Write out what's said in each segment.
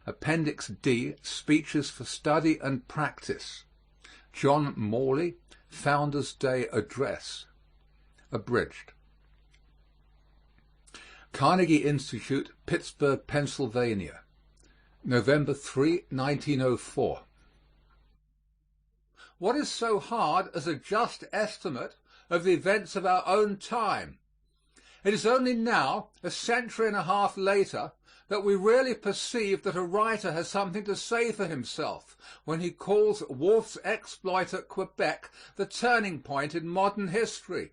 Appendix D, Speeches for Study and Practice. John Morley, Founders' Day Address. Abridged. Carnegie Institute, Pittsburgh, Pennsylvania, November 3, 1904. What is so hard as a just estimate of the events of our own time? It is only now, a century and a half later, that we really perceive that a writer has something to say for himself when he calls Wolfe's exploit at Quebec the turning point in modern history.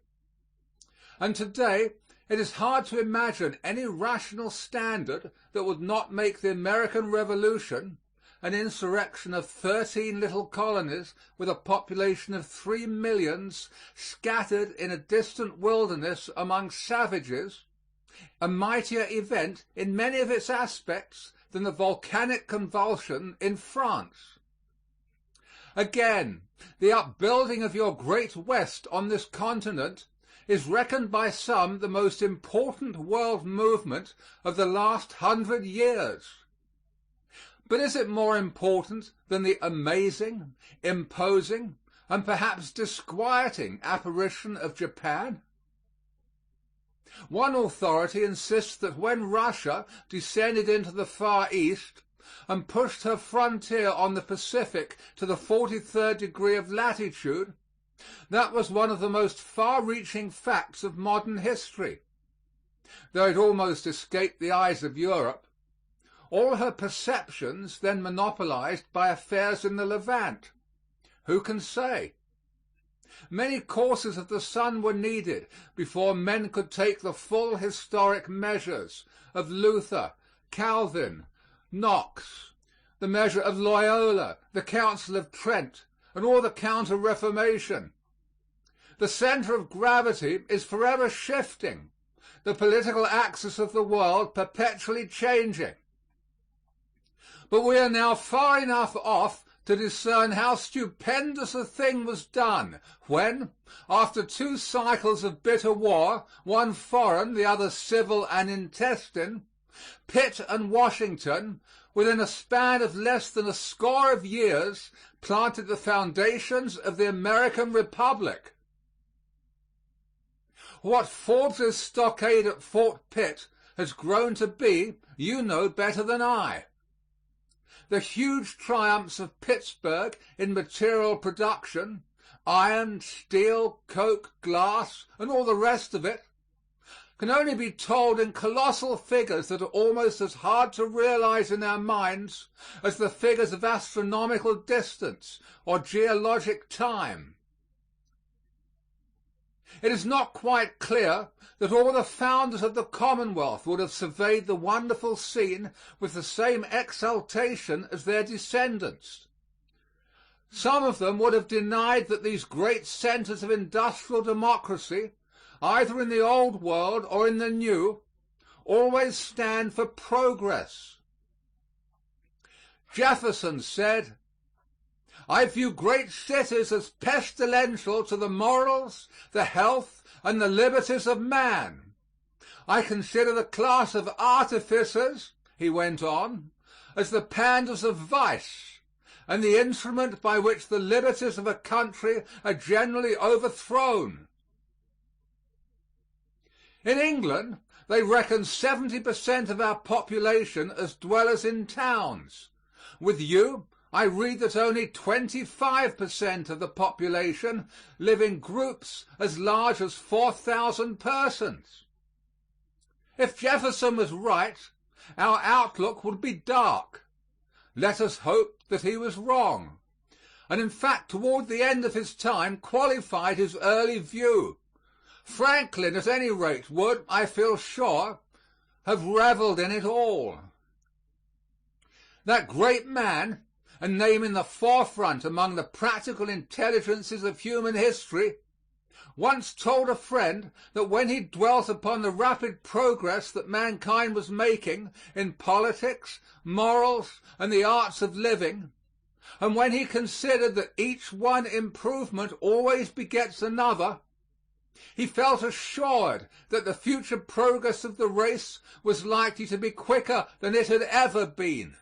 And today it is hard to imagine any rational standard that would not make the American Revolution, an insurrection of 13 little colonies with a population of 3 millions scattered in a distant wilderness among savages, a mightier event in many of its aspects than the volcanic convulsion in France. Again, the upbuilding of your great West on this continent is reckoned by some the most important world movement of the last 100 years. But is it more important than the amazing, imposing, and perhaps disquieting apparition of Japan? One authority insists that when Russia descended into the Far East and pushed her frontier on the Pacific to the 43rd degree of latitude, that was one of the most far-reaching facts of modern history. Though it almost escaped the eyes of Europe, all her perceptions then monopolized by affairs in the Levant. Who can say? Many courses of the sun were needed before men could take the full historic measures of Luther, Calvin, Knox, the measure of Loyola, the Council of Trent, and all the Counter-Reformation. The center of gravity is forever shifting, the political axis of the world perpetually changing. But we are now far enough off to discern how stupendous a thing was done when, after 2 cycles of bitter war, one foreign, the other civil and intestine, Pitt and Washington, within a span of less than a score of years, planted the foundations of the American Republic. What Forbes's stockade at Fort Pitt has grown to be, you know better than I. The huge triumphs of Pittsburgh in material production, iron, steel, coke, glass, and all the rest of it, can only be told in colossal figures that are almost as hard to realize in our minds as the figures of astronomical distance or geologic time. It is not quite clear that all the founders of the Commonwealth would have surveyed the wonderful scene with the same exultation as their descendants. Some of them would have denied that these great centers of industrial democracy, either in the Old World or in the New, always stand for progress. Jefferson said, "I view great cities as pestilential to the morals, the health, and the liberties of man. I consider the class of artificers," he went on, "as the panders of vice, and the instrument by which the liberties of a country are generally overthrown." In England, they reckon 70% of our population as dwellers in towns. With you, I read that only 25% of the population live in groups as large as 4,000 persons. If Jefferson was right, our outlook would be dark. Let us hope that he was wrong, and in fact toward the end of his time qualified his early view. Franklin, at any rate, would, I feel sure, have reveled in it all. That great man, a name in the forefront among the practical intelligences of human history, once told a friend that when he dwelt upon the rapid progress that mankind was making in politics, morals, and the arts of living, and when he considered that each one improvement always begets another, he felt assured that the future progress of the race was likely to be quicker than it had ever been.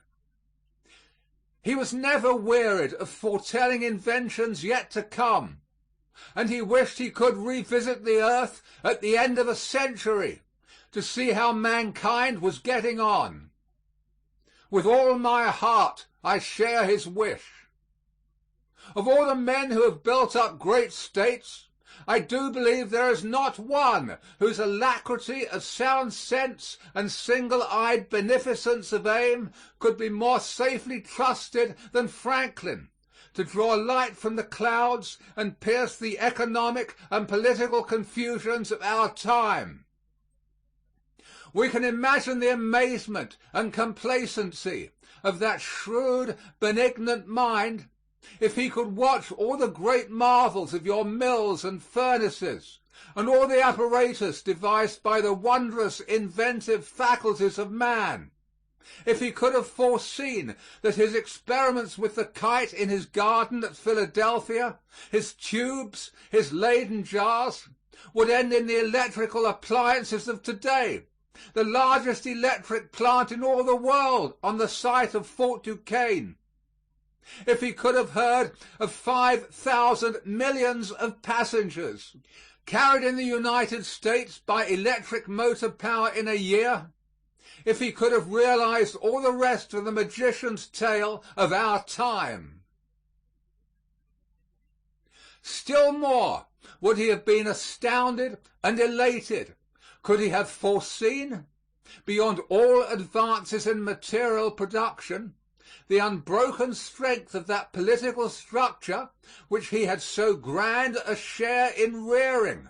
He was never wearied of foretelling inventions yet to come, and he wished he could revisit the earth at the end of a century to see how mankind was getting on. With all my heart I share his wish. Of all the men who have built up great states, I do believe there is not one whose alacrity of sound sense and single-eyed beneficence of aim could be more safely trusted than Franklin to draw light from the clouds and pierce the economic and political confusions of our time. We can imagine the amazement and complacency of that shrewd, benignant mind if he could watch all the great marvels of your mills and furnaces, and all the apparatus devised by the wondrous inventive faculties of man, if he could have foreseen that his experiments with the kite in his garden at Philadelphia, his tubes, his Leyden jars, would end in the electrical appliances of today, the largest electric plant in all the world on the site of Fort Duquesne. If he could have heard of 5,000 millions of passengers carried in the United States by electric motor power in a year, if he could have realized all the rest of the magician's tale of our time, still more would he have been astounded and elated could he have foreseen, beyond all advances in material production, the unbroken strength of that political structure which he had so grand a share in rearing.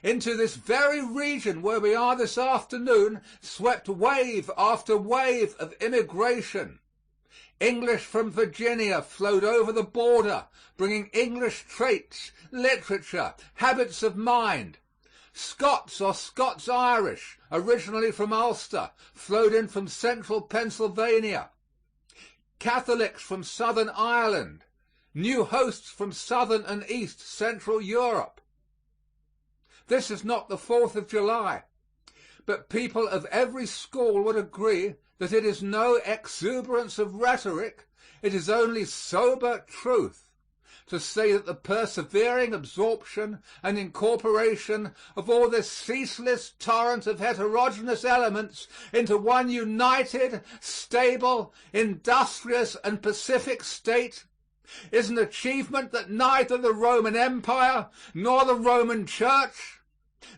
Into this very region where we are this afternoon swept wave after wave of immigration. English from Virginia flowed over the border, bringing English traits, literature, habits of mind. Scots or Scots-Irish, originally from Ulster, flowed in from central Pennsylvania. Catholics from southern Ireland, new hosts from southern and east central Europe. This is not the 4th of July, but people of every school would agree that it is no exuberance of rhetoric, it is only sober truth to say that the persevering absorption and incorporation of all this ceaseless torrent of heterogeneous elements into one united, stable, industrious, and pacific state is an achievement that neither the Roman Empire nor the Roman Church,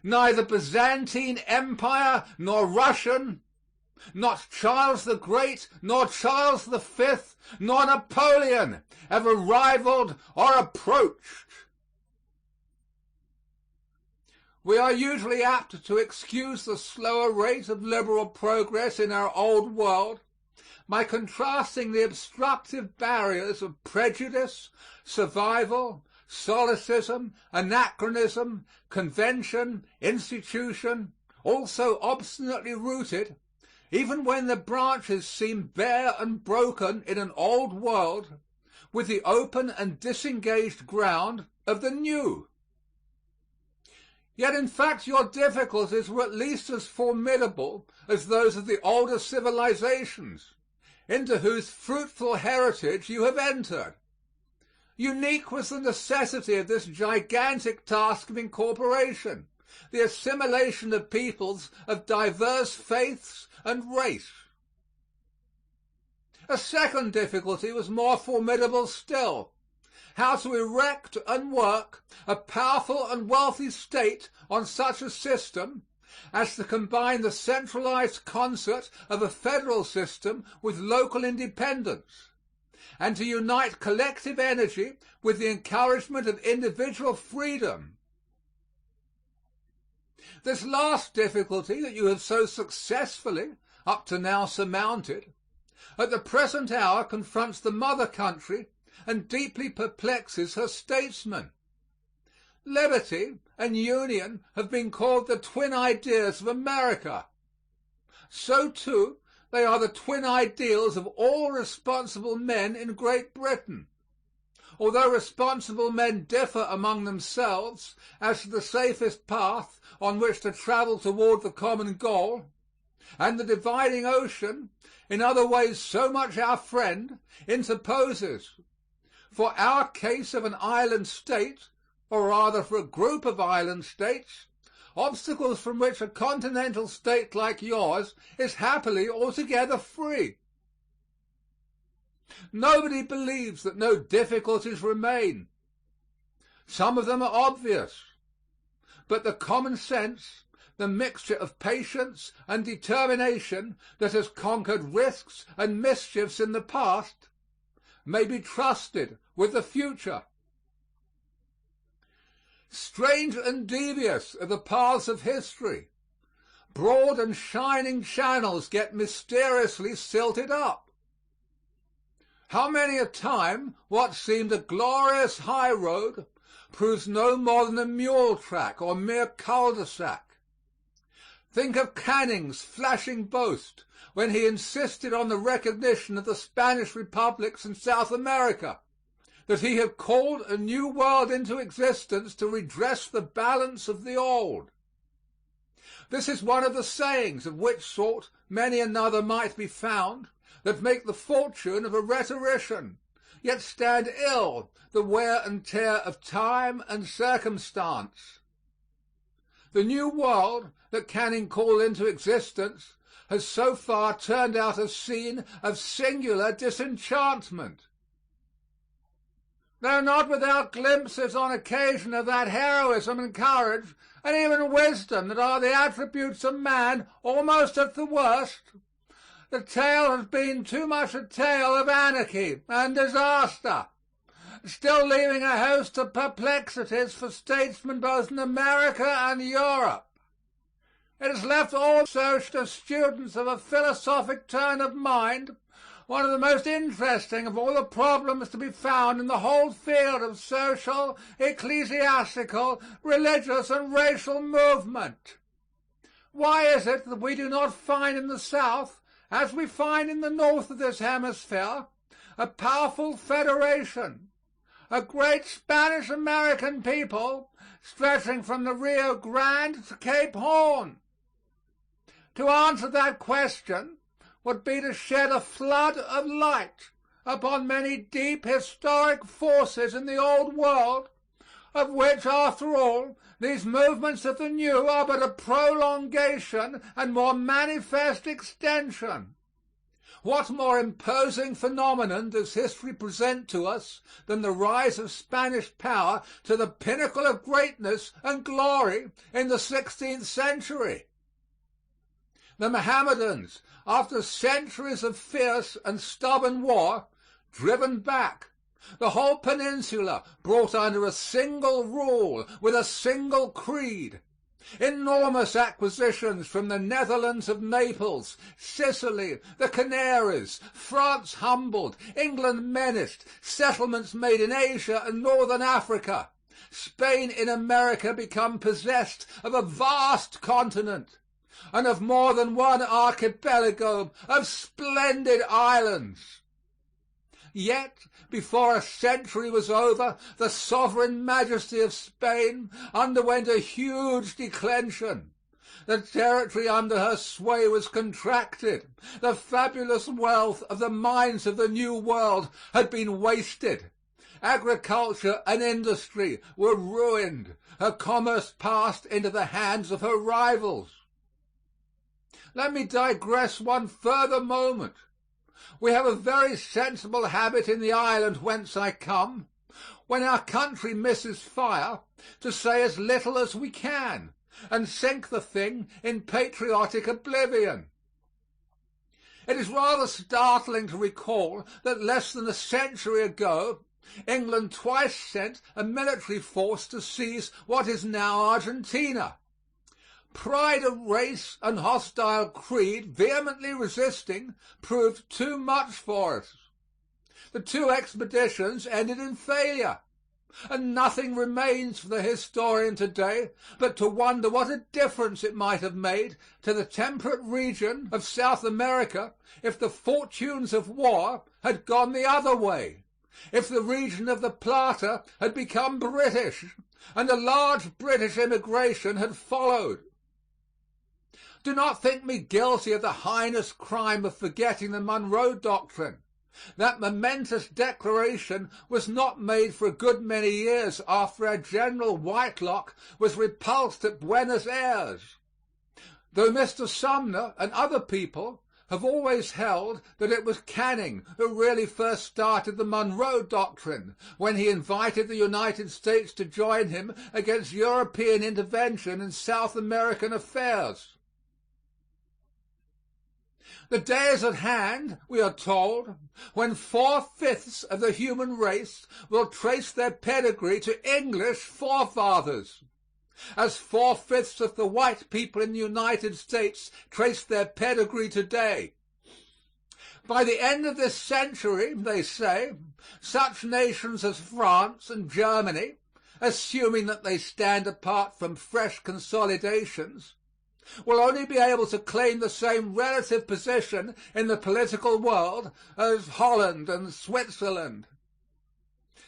neither Byzantine Empire nor Russian, not Charles the Great, nor Charles the Fifth, nor Napoleon ever rivaled or approached. We are usually apt to excuse the slower rate of liberal progress in our old world by contrasting the obstructive barriers of prejudice, survival, solecism, anachronism, convention, institution, all so obstinately rooted, even when the branches seem bare and broken in an old world, with the open and disengaged ground of the new. Yet in fact your difficulties were at least as formidable as those of the older civilizations, into whose fruitful heritage you have entered. Unique was the necessity of this gigantic task of incorporation, the assimilation of peoples of diverse faiths and race. A second difficulty was more formidable still: how to erect and work a powerful and wealthy state on such a system as to combine the centralized concert of a federal system with local independence, and to unite collective energy with the encouragement of individual freedom. This last difficulty that you have so successfully up to now surmounted, at the present hour confronts the mother country and deeply perplexes her statesmen. Liberty and union have been called the twin ideas of America. So, too, they are the twin ideals of all responsible men in Great Britain. Although responsible men differ among themselves as to the safest path on which to travel toward the common goal, and the dividing ocean, in other ways so much our friend, interposes. For our case of an island state, or rather for a group of island states, obstacles from which a continental state like yours is happily altogether free. Nobody believes that no difficulties remain. Some of them are obvious, but the common sense, the mixture of patience and determination that has conquered risks and mischiefs in the past, may be trusted with the future. Strange and devious are the paths of history. Broad and shining channels get mysteriously silted up. How many a time what seemed a glorious high road proves no more than a mule track or mere cul-de-sac. Think of Canning's flashing boast when he insisted on the recognition of the Spanish republics in South America, that he had called a new world into existence to redress the balance of the old. This is one of the sayings, of which sort many another might be found, that make the fortune of a rhetorician, yet stand ill the wear and tear of time and circumstance. The new world that Canning called into existence has so far turned out a scene of singular disenchantment. Though not without glimpses on occasion of that heroism and courage and even wisdom that are the attributes of man almost at the worst, the tale has been too much a tale of anarchy and disaster, still leaving a host of perplexities for statesmen both in America and Europe. It has left also to students of a philosophic turn of mind one of the most interesting of all the problems to be found in the whole field of social, ecclesiastical, religious, and racial movement. Why is it that we do not find in the South, as we find in the north of this hemisphere, a powerful federation, a great Spanish-American people stretching from the Rio Grande to Cape Horn? To answer that question would be to shed a flood of light upon many deep historic forces in the old world, of which, after all, these movements of the new are but a prolongation and more manifest extension. What more imposing phenomenon does history present to us than the rise of Spanish power to the pinnacle of greatness and glory in the 16th century? The Mohammedans, after centuries of fierce and stubborn war, driven back, the whole peninsula brought under a single rule with a single creed, enormous acquisitions from the Netherlands of Naples, Sicily, the Canaries, France humbled, England menaced, settlements made in Asia and northern Africa, Spain in America become possessed of a vast continent, and of more than one archipelago of splendid islands. Yet, before a century was over, the sovereign majesty of Spain underwent a huge declension. The territory under her sway was contracted. The fabulous wealth of the mines of the New World had been wasted. Agriculture and industry were ruined. Her commerce passed into the hands of her rivals. Let me digress one further moment. We have a very sensible habit in the island whence I come, when our country misses fire, to say as little as we can, and sink the thing in patriotic oblivion. It is rather startling to recall that less than a century ago England twice sent a military force to seize what is now Argentina. Pride of race and hostile creed vehemently resisting proved too much for us. The two expeditions ended in failure, and nothing remains for the historian today but to wonder what a difference it might have made to the temperate region of South America if the fortunes of war had gone the other way, if the region of the Plata had become British and a large British immigration had followed. Do not think me guilty of the heinous crime of forgetting the Monroe Doctrine. That momentous declaration was not made for a good many years after our General Whitelock was repulsed at Buenos Aires, though Mr. Sumner and other people have always held that it was Canning who really first started the Monroe Doctrine when he invited the United States to join him against European intervention in South American affairs. The day is at hand, we are told, when 4/5 of the human race will trace their pedigree to English forefathers, as 4/5 of the white people in the United States trace their pedigree today. By the end of this century, they say, such nations as France and Germany, assuming that they stand apart from fresh consolidations, will only be able to claim the same relative position in the political world as Holland and Switzerland.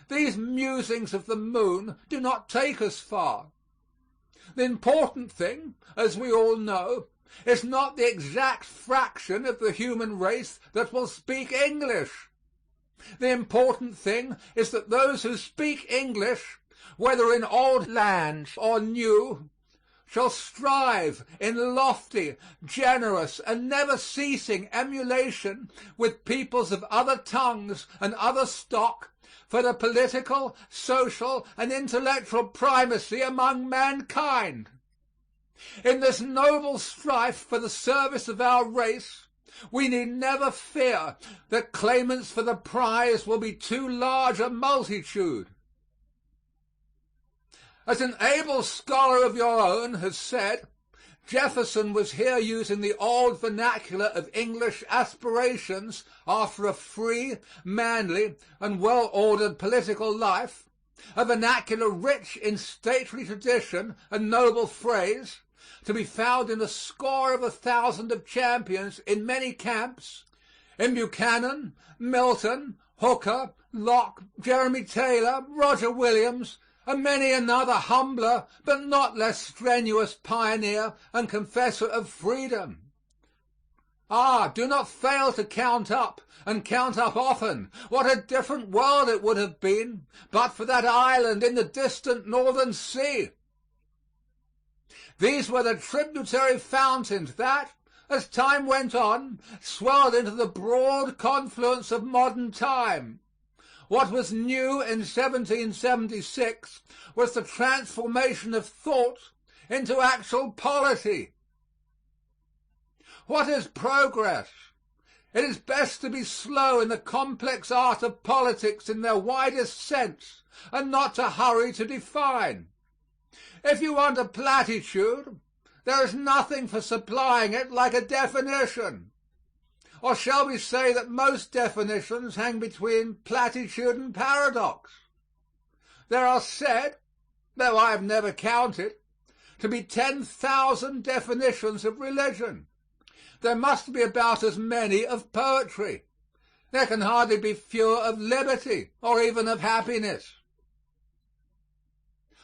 These musings of the moon do not take us far. The important thing, as we all know, is not the exact fraction of the human race that will speak English. The important thing is that those who speak English, whether in old lands or new, shall strive in lofty, generous, and never-ceasing emulation with peoples of other tongues and other stock for the political, social, and intellectual primacy among mankind. In this noble strife for the service of our race, we need never fear that claimants for the prize will be too large a multitude. As an able scholar of your own has said, Jefferson was here using the old vernacular of English aspirations after a free, manly, and well-ordered political life, a vernacular rich in stately tradition and noble phrase, to be found in a score of 1,000 of champions in many camps, in Buchanan, Milton, Hooker, Locke, Jeremy Taylor, Roger Williams, and many another humbler but not less strenuous pioneer and confessor of freedom. Ah, do not fail to count up, and count up often, what a different world it would have been but for that island in the distant northern sea. These were the tributary fountains that, as time went on, swelled into the broad confluence of modern time. What was new in 1776 was the transformation of thought into actual polity. What is progress? It is best to be slow in the complex art of politics in their widest sense, and not to hurry to define. If you want a platitude, there is nothing for supplying it like a definition. Or shall we say that most definitions hang between platitude and paradox? There are said, though I have never counted, to be 10,000 definitions of religion. There must be about as many of poetry. There can hardly be fewer of liberty or even of happiness.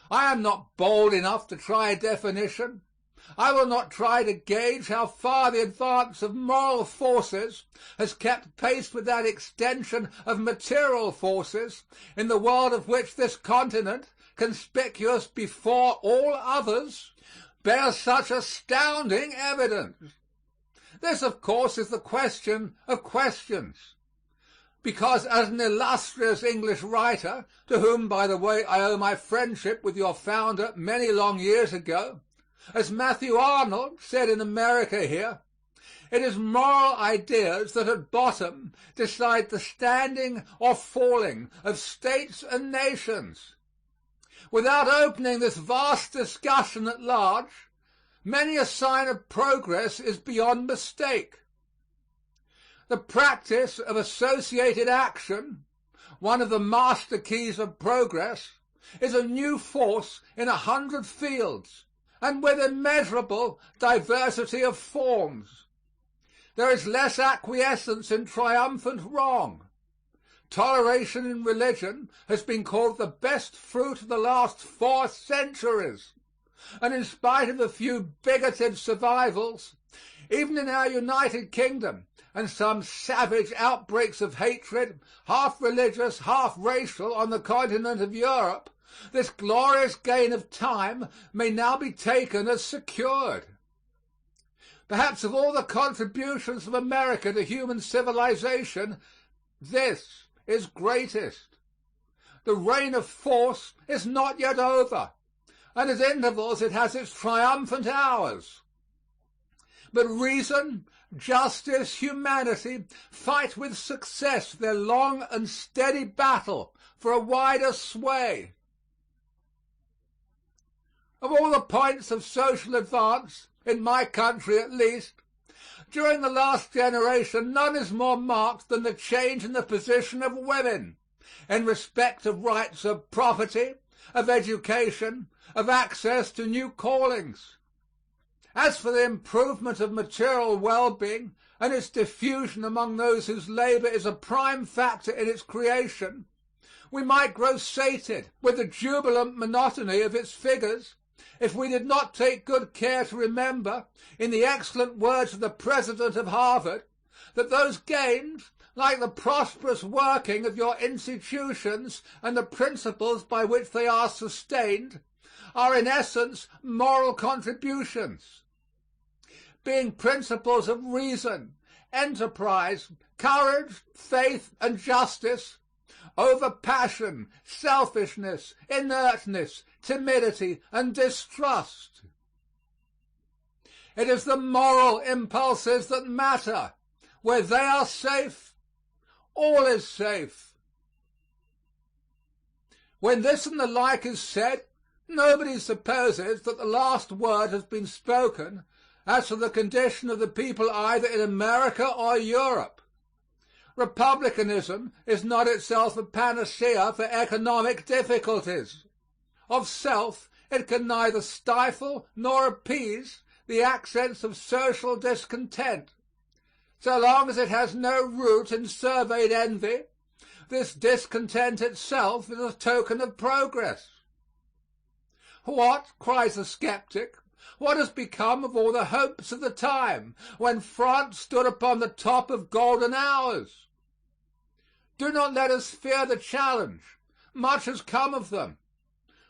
I am not bold enough to try a definition. I will not try to gauge how far the advance of moral forces has kept pace with that extension of material forces in the world of which this continent, conspicuous before all others, bears such astounding evidence. This, of course, is the question of questions, because as an illustrious English writer, to whom, by the way, I owe my friendship with your founder many long years ago, as Matthew Arnold said in America here, it is moral ideas that at bottom decide the standing or falling of states and nations. Without opening this vast discussion at large, many a sign of progress is beyond mistake. The practice of associated action, one of the master keys of progress, is a new force in 100 fields, and with immeasurable diversity of forms. There is less acquiescence in triumphant wrong. Toleration in religion has been called the best fruit of the last 4 centuries. and in spite of a few bigoted survivals, even in our United Kingdom, and some savage outbreaks of hatred, half religious, half racial, on the continent of Europe, this glorious gain of time may now be taken as secured. Perhaps of all the contributions of America to human civilization, this is greatest. The reign of force is not yet over, and at intervals it has its triumphant hours. But reason, justice, humanity fight with success their long and steady battle for a wider sway. Of all the points of social advance, in my country at least, during the last generation none is more marked than the change in the position of women in respect of rights of property, of education, of access to new callings. As for the improvement of material well-being and its diffusion among those whose labor is a prime factor in its creation, we might grow sated with the jubilant monotony of its figures if we did not take good care to remember, in the excellent words of the president of Harvard, that those gains, like the prosperous working of your institutions and the principles by which they are sustained, are in essence moral contributions, being principles of reason, enterprise, courage, faith, and justice, over passion, selfishness, inertness, timidity, and distrust. It is the moral impulses that matter. Where they are safe, all is safe. When this and the like is said, nobody supposes that the last word has been spoken as to the condition of the people either in America or Europe. Republicanism is not itself a panacea for economic difficulties. Of self, it can neither stifle nor appease the accents of social discontent. So long as it has no root in surveyed envy, this discontent itself is a token of progress. What, cries the skeptic, what has become of all the hopes of the time when France stood upon the top of golden hours? Do not let us fear the challenge. Much has come of them,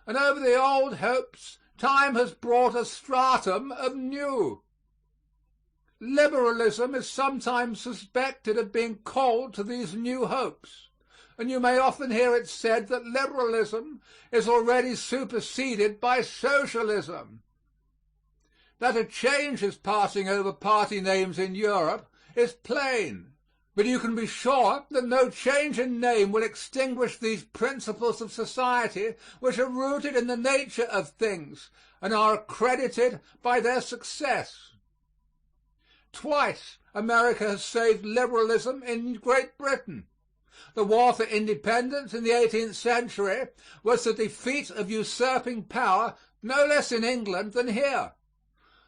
and over the old hopes time has brought a stratum of new. Liberalism is sometimes suspected of being cold to these new hopes, and you may often hear it said that liberalism is already superseded by socialism. That a change is passing over party names in Europe is plain, but you can be sure that no change in name will extinguish these principles of society which are rooted in the nature of things and are accredited by their success. Twice America has saved liberalism in Great Britain. The war for independence in the 18th century was the defeat of usurping power no less in England than here.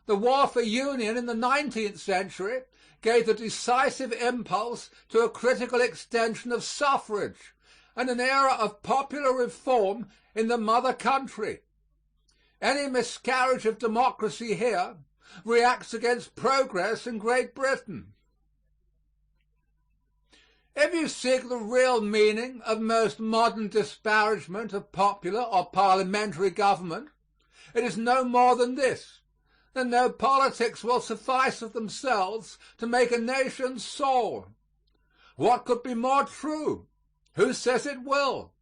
The war for union in the 19th century gave the decisive impulse to a critical extension of suffrage and an era of popular reform in the mother country. Any miscarriage of democracy here reacts against progress in Great Britain. If you seek the real meaning of most modern disparagement of popular or parliamentary government, it is no more than this: that no politics will suffice of themselves to make a nation's soul. What could be more true? Who says it will?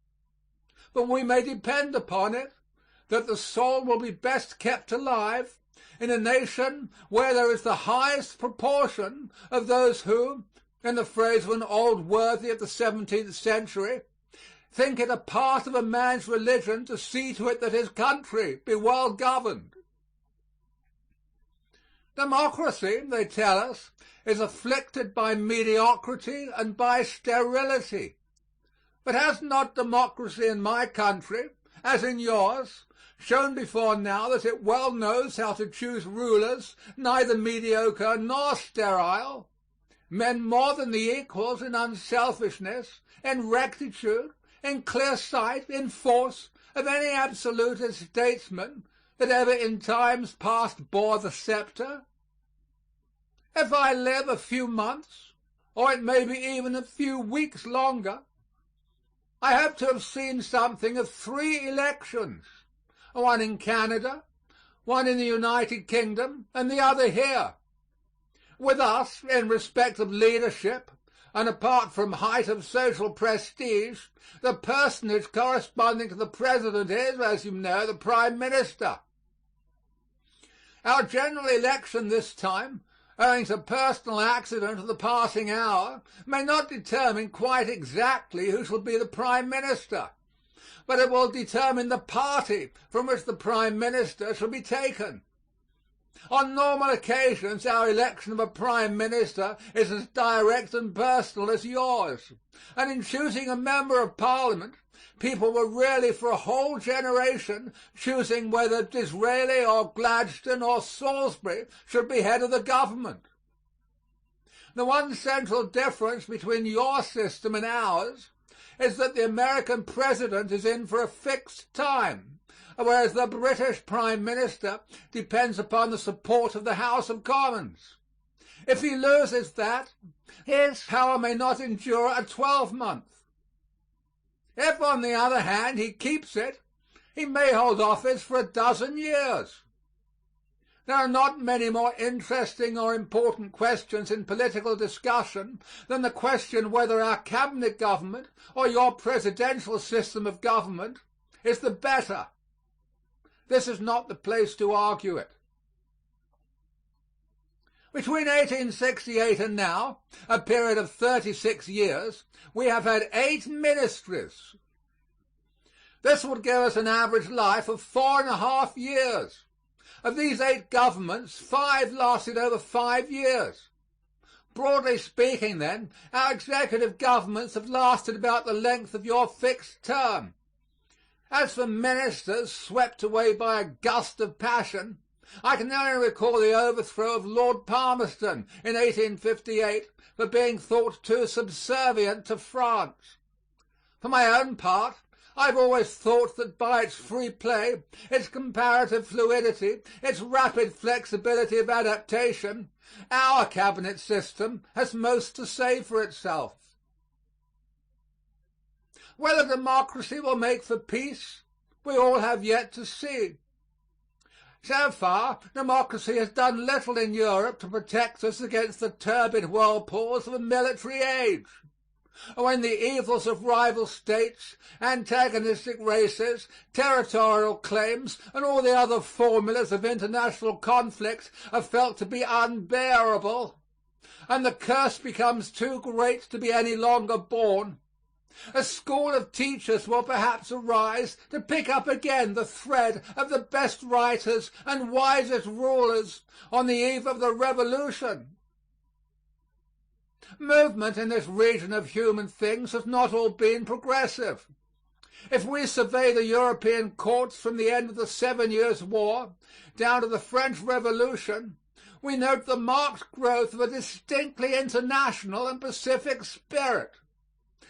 But we may depend upon it that the soul will be best kept alive in a nation where there is the highest proportion of those who, in the phrase of an old worthy of the 17th century, think it a part of a man's religion to see to it that his country be well governed. Democracy, they tell us, is afflicted by mediocrity and by sterility. But has not democracy in my country, as in yours, shown before now that it well knows how to choose rulers neither mediocre nor sterile, men more than the equals in unselfishness, in rectitude, in clear sight, in force, of any absolutist statesman, that ever in times past bore the scepter? If I live a few months, or it may be even a few weeks longer, I hope to have seen something of 3 elections, one in Canada, one in the United Kingdom, and the other here. With us, in respect of leadership, and apart from height of social prestige, the personage corresponding to the President is, as you know, the Prime Minister. Our general election this time, owing to personal accident of the passing hour, may not determine quite exactly who shall be the Prime Minister, but it will determine the party from which the Prime Minister shall be taken. On normal occasions, our election of a Prime Minister is as direct and personal as yours, and in choosing a member of Parliament, people were really for a whole generation choosing whether Disraeli or Gladstone or Salisbury should be head of the government. The one central difference between your system and ours is that the American president is in for a fixed time, whereas the British Prime Minister depends upon the support of the House of Commons. If he loses that, his power may not endure a 12-month. If, on the other hand, he keeps it, he may hold office for a dozen years. There are not many more interesting or important questions in political discussion than the question whether our cabinet government or your presidential system of government is the better. This is not the place to argue it. Between 1868 and now, a period of 36 years, we have had 8 ministries. This would give us an average life of 4.5 years. Of these 8 governments, 5 lasted over 5 years. Broadly speaking, then, our executive governments have lasted about the length of your fixed term. As for ministers swept away by a gust of passion, I can only recall the overthrow of Lord Palmerston in 1858 for being thought too subservient to France. For my own part, I've always thought that by its free play, its comparative fluidity, its rapid flexibility of adaptation, our cabinet system has most to say for itself. Whether democracy will make for peace, we all have yet to see. So far, democracy has done little in Europe to protect us against the turbid whirlpools of a military age. When the evils of rival states, antagonistic races, territorial claims, and all the other formulas of international conflict are felt to be unbearable, and the curse becomes too great to be any longer borne, a school of teachers will perhaps arise to pick up again the thread of the best writers and wisest rulers on the eve of the Revolution. Movement in this region of human things has not all been progressive. If we survey the European courts from the end of the 7 Years' War down to the French Revolution, we note the marked growth of a distinctly international and pacific spirit.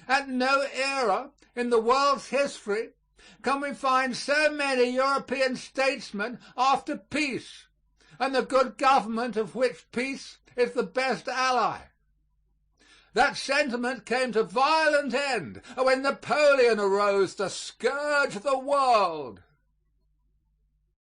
At no era in the world's history can we find so many European statesmen after peace, and the good government of which peace is the best ally. That sentiment came to violent end when Napoleon arose to scourge the world.